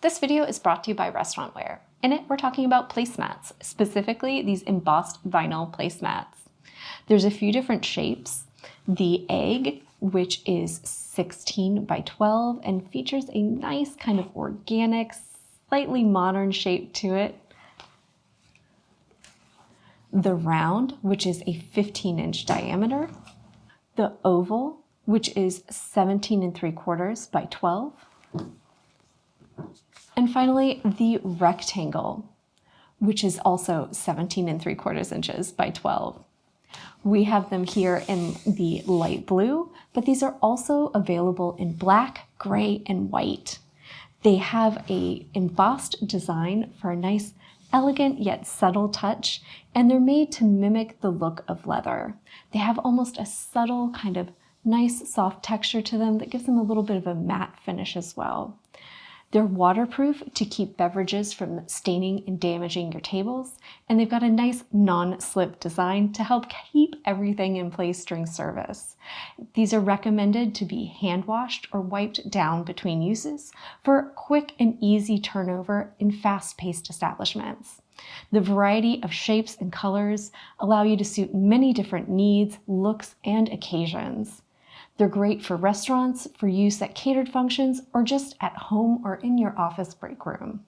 This video is brought to you by Restaurantware. In it, we're talking about placemats, specifically these embossed vinyl placemats. There's a few different shapes. The egg, which is 16 by 12 and features a nice kind of organic, slightly modern shape to it. The round, which is a 15-inch diameter. The oval, which is 17 3/4 by 12. And finally, the rectangle, which is also 17 3/4 inches by 12. We have them here in the light blue, but these are also available in black, gray, and white. They have a embossed design for a nice, elegant yet subtle touch, and they're made to mimic the look of leather. They have almost a subtle kind of nice soft texture to them that gives them a little bit of a matte finish as well. They're waterproof to keep beverages from staining and damaging your tables, and they've got a nice non-slip design to help keep everything in place during service. These are recommended to be hand washed or wiped down between uses for quick and easy turnover in fast-paced establishments. The variety of shapes and colors allow you to suit many different needs, looks, and occasions. They're great for restaurants, for use at catered functions, or just at home or in your office break room.